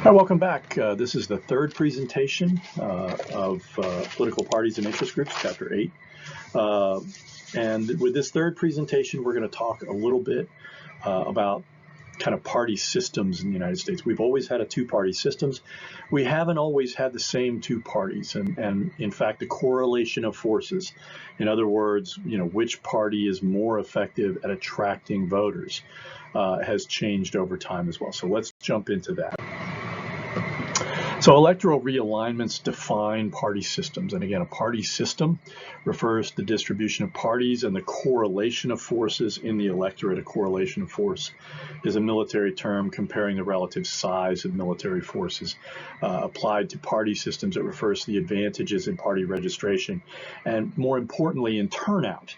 Hi, welcome back. This is the third presentation of Political Parties and Interest Groups, Chapter 8. And with this third presentation, we're going to talk a little bit about kind of party systems in the United States. We've always had a two-party systems. We haven't always had the same two parties, and in fact, the correlation of forces. In other words, which party is more effective at attracting voters has changed over time as well. So let's jump into that. So electoral realignments define party systems. And again, a party system refers to the distribution of parties and the correlation of forces in the electorate. A correlation of force is a military term comparing the relative size of military forces. Applied to party systems, it refers to the advantages in party registration and, more importantly, in turnout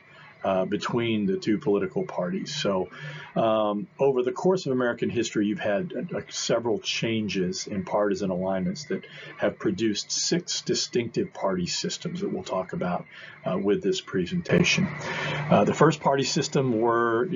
between the two political parties. So over the course of American history, you've had several changes in partisan alignments that have produced 6 distinctive party systems that we'll talk about with this presentation. The first party system were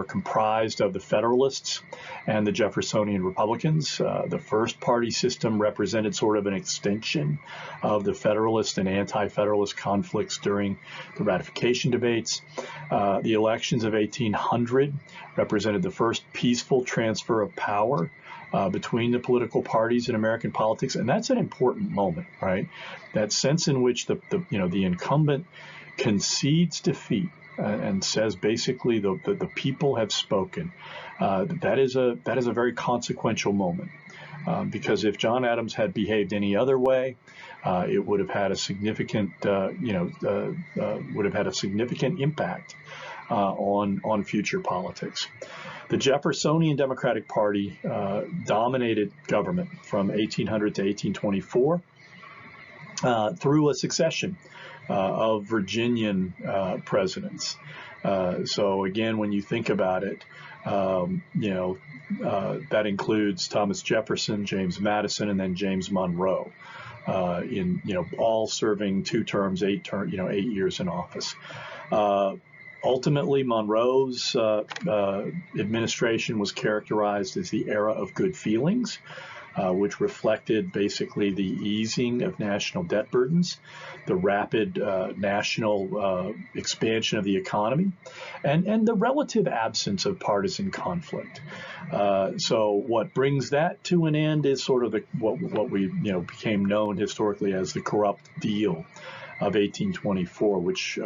comprised of the Federalists and the Jeffersonian Republicans. The first party system represented sort of an extension of the Federalist and anti-Federalist conflicts during the ratification debates. The elections of 1800 represented the first peaceful transfer of power between the political parties in American politics, and that's an important moment, right? That sense in which the incumbent concedes defeat and says basically the people have spoken. That is a very consequential moment. Because if John Adams had behaved any other way, it would have had a significant, impact on future politics. The Jeffersonian Democratic Party dominated government from 1800 to 1824 through a succession of Virginian presidents. So again, when you think about it, that includes Thomas Jefferson, James Madison, and then James Monroe, all serving 2 terms, 8 years in office. Ultimately, Monroe's administration was characterized as the era of good feelings, which reflected basically the easing of national debt burdens, the rapid national expansion of the economy, and the relative absence of partisan conflict. So what brings that to an end is sort of what we became known historically as the corrupt deal of 1824, which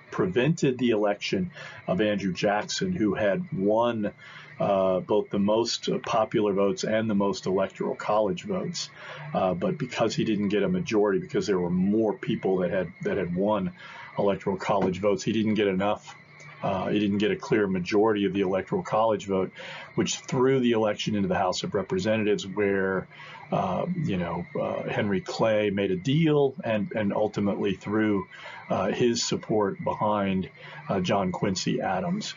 prevented the election of Andrew Jackson, who had won both the most popular votes and the most electoral college votes, but because he didn't get a majority, because there were more people that had won electoral college votes, he didn't get enough. He didn't get a clear majority of the electoral college vote, which threw the election into the House of Representatives, where Henry Clay made a deal and ultimately threw his support behind John Quincy Adams.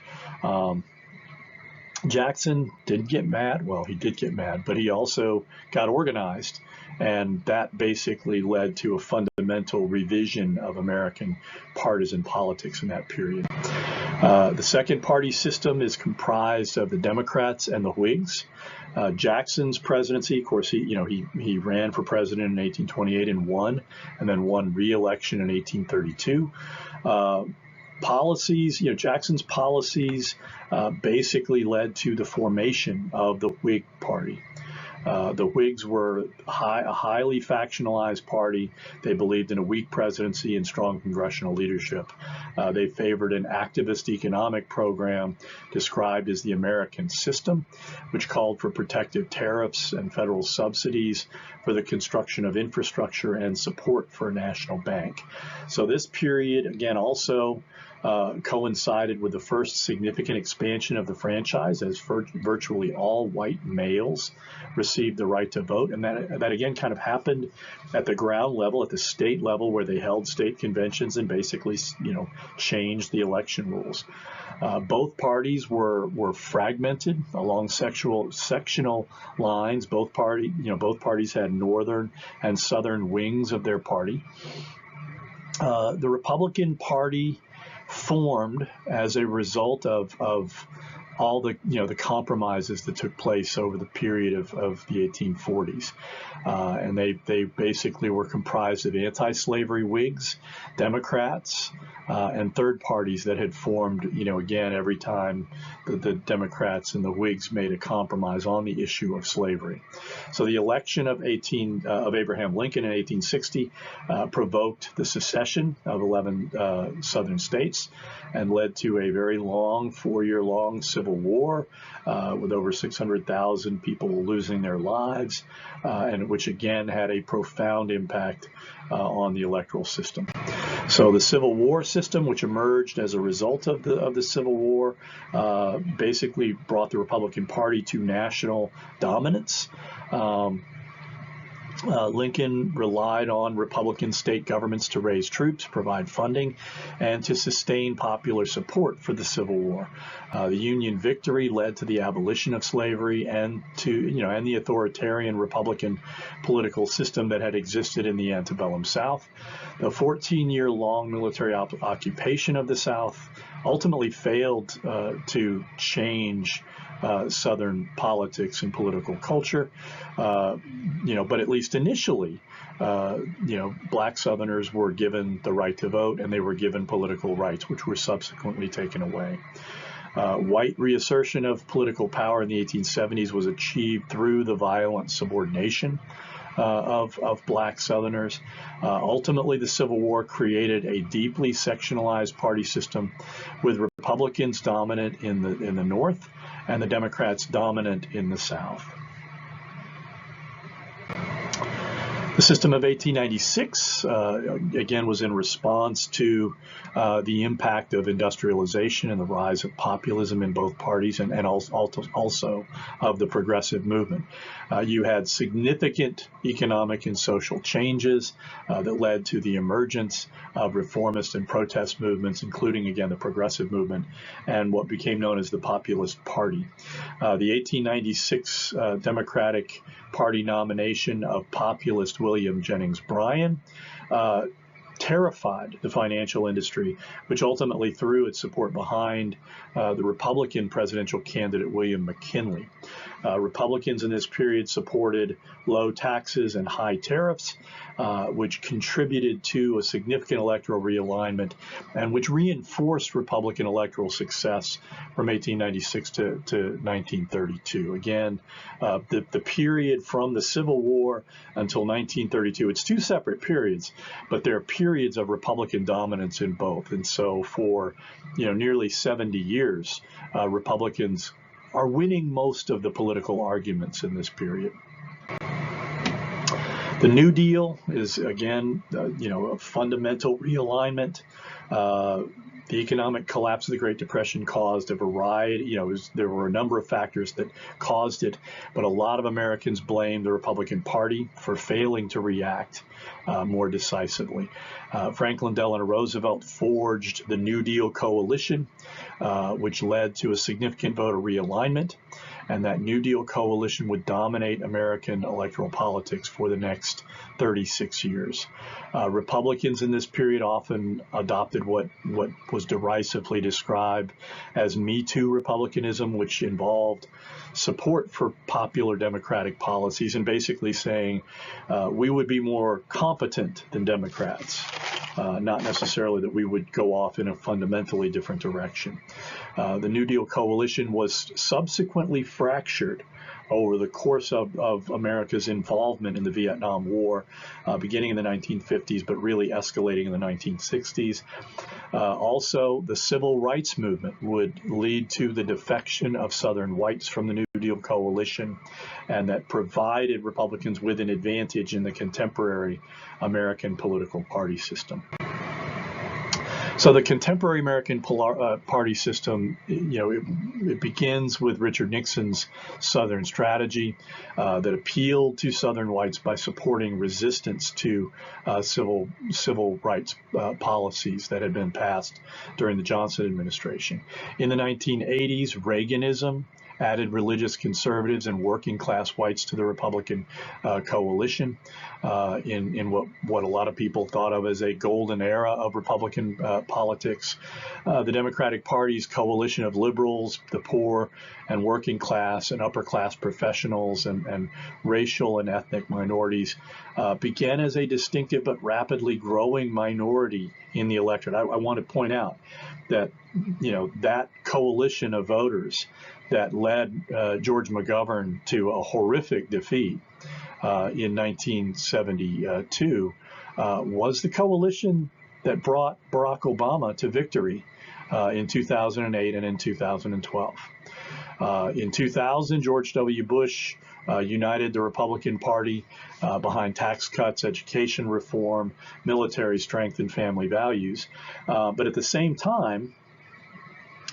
Jackson did get mad. Well, he did get mad, but he also got organized, and that basically led to a fundamental revision of American partisan politics in that period. The second party system is comprised of the Democrats and the Whigs. Jackson's presidency, of course, he ran for president in 1828 and won, and then won re-election in 1832. Jackson's policies basically led to the formation of the Whig Party. The Whigs were a highly factionalized party. They believed in a weak presidency and strong congressional leadership. They favored an activist economic program described as the American System, which called for protective tariffs and federal subsidies for the construction of infrastructure and support for a national bank. So this period, again, also coincided with the first significant expansion of the franchise, as virtually all white males received the right to vote. And that again kind of happened at the ground level, at the state level, where they held state conventions and basically changed the election rules. Both parties were fragmented along sectional lines. Both parties had northern and southern wings of their party. The Republican Party formed as a result of all the the compromises that took place over the period of the 1840s, and they basically were comprised of anti-slavery Whigs, Democrats, and third parties that had formed, again, every time the Democrats and the Whigs made a compromise on the issue of slavery. So the election of Abraham Lincoln in 1860 provoked the secession of 11 southern states and led to a very long, 4-year-long civil war with over 600,000 people losing their lives, and which again had a profound impact on the electoral system. So the Civil War system, which emerged as a result of the Civil War, basically brought the Republican Party to national dominance. Lincoln relied on Republican state governments to raise troops, provide funding, and to sustain popular support for the Civil War. The Union victory led to the abolition of slavery and and the authoritarian Republican political system that had existed in the antebellum South. The 14-year-long military occupation of the South ultimately failed to change Southern politics and political culture, but at least initially, black Southerners were given the right to vote, and they were given political rights, which were subsequently taken away. White reassertion of political power in the 1870s was achieved through the violent subordination of black Southerners. Ultimately, the Civil War created a deeply sectionalized party system, with Republicans dominant in the North and the Democrats dominant in the South. The system of 1896, again, was in response to the impact of industrialization and the rise of populism in both parties, and also of the progressive movement. You had significant economic and social changes that led to the emergence of reformist and protest movements, including, again, the progressive movement and what became known as the Populist Party. The 1896 Democratic Party nomination of populist William Jennings Bryan terrified the financial industry, which ultimately threw its support behind the Republican presidential candidate William McKinley. Republicans in this period supported low taxes and high tariffs, which contributed to a significant electoral realignment and which reinforced Republican electoral success from 1896 to 1932. Again, the period from the Civil War until 1932, it's two separate periods, but there are periods of Republican dominance in both. And so for nearly 70 years, Republicans are winning most of the political arguments in this period. The New Deal is, again, a fundamental realignment. The economic collapse of the Great Depression caused a variety, there were a number of factors that caused it, but a lot of Americans blamed the Republican Party for failing to react more decisively. Franklin Delano Roosevelt forged the New Deal coalition, which led to a significant voter realignment, and that New Deal coalition would dominate American electoral politics for the next 36 years. Republicans in this period often adopted what was derisively described as Me Too Republicanism, which involved support for popular Democratic policies and basically saying we would be more competent than Democrats, not necessarily that we would go off in a fundamentally different direction. The New Deal coalition was subsequently fractured over the course of America's involvement in the Vietnam War, beginning in the 1950s, but really escalating in the 1960s. Also, the civil rights movement would lead to the defection of Southern whites from the New Deal coalition, and that provided Republicans with an advantage in the contemporary American political party system. So the contemporary American party system, it begins with Richard Nixon's Southern strategy that appealed to Southern whites by supporting resistance to civil rights policies that had been passed during the Johnson administration. In the 1980s, Reaganism added religious conservatives and working class whites to the Republican coalition in what a lot of people thought of as a golden era of Republican politics. The Democratic Party's coalition of liberals, the poor, and working class and upper class professionals and racial and ethnic minorities began as a distinctive but rapidly growing minority in the electorate. I want to point out that, that coalition of voters that led George McGovern to a horrific defeat in 1972 was the coalition that brought Barack Obama to victory in 2008 and in 2012. In 2000, George W. Bush united the Republican Party behind tax cuts, education reform, military strength, and family values. But at the same time,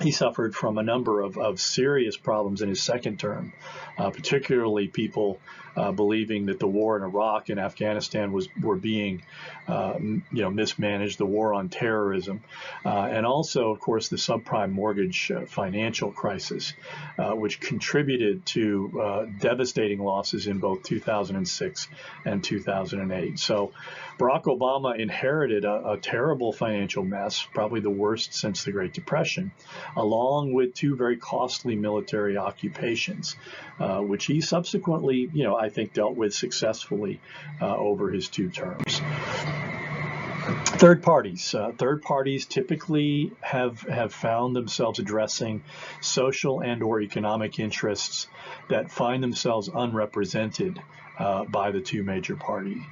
he suffered from a number of serious problems in his second term, particularly people believing that the war in Iraq and Afghanistan were being mismanaged, the war on terrorism, and also, of course, the subprime mortgage financial crisis, which contributed to devastating losses in both 2006 and 2008. So Barack Obama inherited a terrible financial mess, probably the worst since the Great Depression, along with two very costly military occupations, which he subsequently, I think, dealt with successfully over his two terms. Third parties typically have found themselves addressing social and or economic interests that find themselves unrepresented by the two major parties.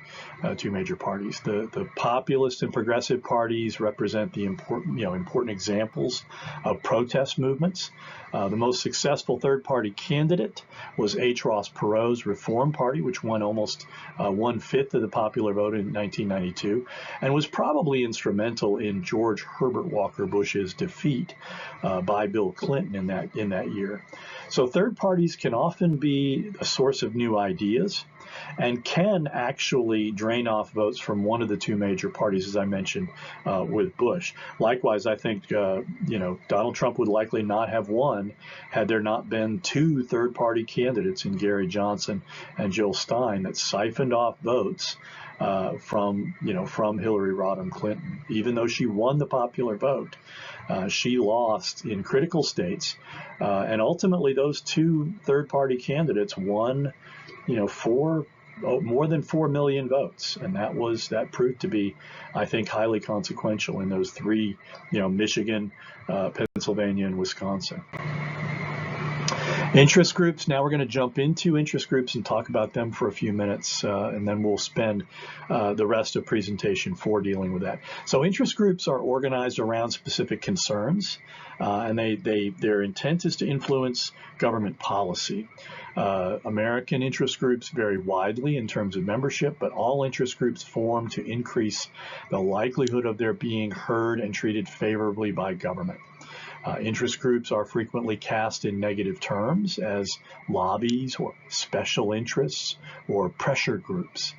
The populist and progressive parties represent the important examples of protest movements. The most successful third-party candidate was H. Ross Perot's Reform Party, which won almost 1/5 of the popular vote in 1992, and was probably instrumental in George Herbert Walker Bush's defeat by Bill Clinton in that year. So third parties can often be a source of new ideas and can actually drain off votes from one of the two major parties, as I mentioned with Bush. Likewise, I think Donald Trump would likely not have won had there not been two third-party candidates in Gary Johnson and Jill Stein that siphoned off votes from Hillary Rodham Clinton. Even though she won the popular vote, she lost in critical states, and ultimately those two third-party candidates won more than 4 million votes, and that proved to be, I think, highly consequential in those three, Michigan, Pennsylvania, and Wisconsin. Interest groups. Now we're going to jump into interest groups and talk about them for a few minutes, and then we'll spend the rest of presentation 4 dealing with that. So interest groups are organized around specific concerns, and their intent is to influence government policy. American interest groups vary widely in terms of membership, but all interest groups form to increase the likelihood of their being heard and treated favorably by government. Interest groups are frequently cast in negative terms as lobbies or special interests or pressure groups.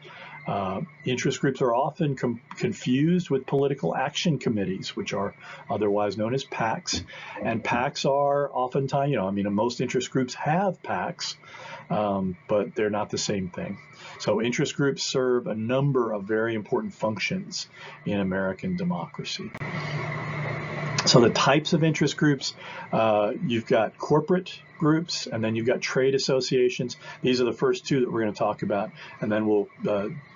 Interest groups are often confused with political action committees, which are otherwise known as PACs. And PACs are oftentimes, most interest groups have PACs, but they're not the same thing. So interest groups serve a number of very important functions in American democracy. So the types of interest groups, you've got corporate groups, and then you've got trade associations. These are the first two that we're going to talk about, and then we'll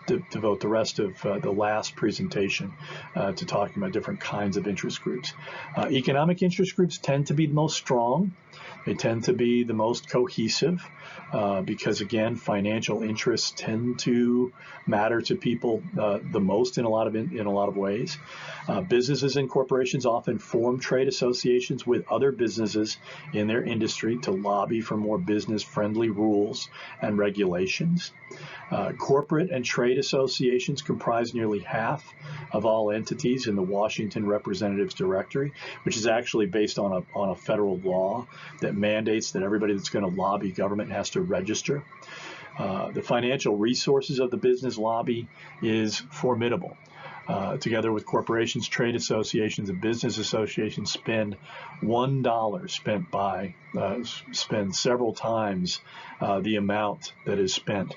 devote the rest of the last presentation to talking about different kinds of interest groups. Economic interest groups tend to be the most strong. They tend to be the most cohesive because, again, financial interests tend to matter to people the most in a lot of ways. Businesses and corporations often form trade associations with other businesses in their industry to lobby for more business-friendly rules and regulations. Corporate and trade associations comprise nearly half of all entities in the Washington Representatives Directory, which is actually based on a federal law that mandates that everybody that's going to lobby government has to register. The financial resources of the business lobby is formidable. together with corporations, trade associations, and business associations, spend $1 spend several times the amount that is spent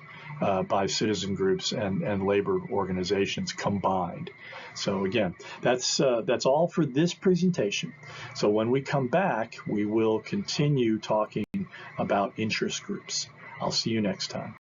by citizen groups and labor organizations combined. So again, that's all for this presentation. So when we come back, we will continue talking about interest groups. I'll see you next time.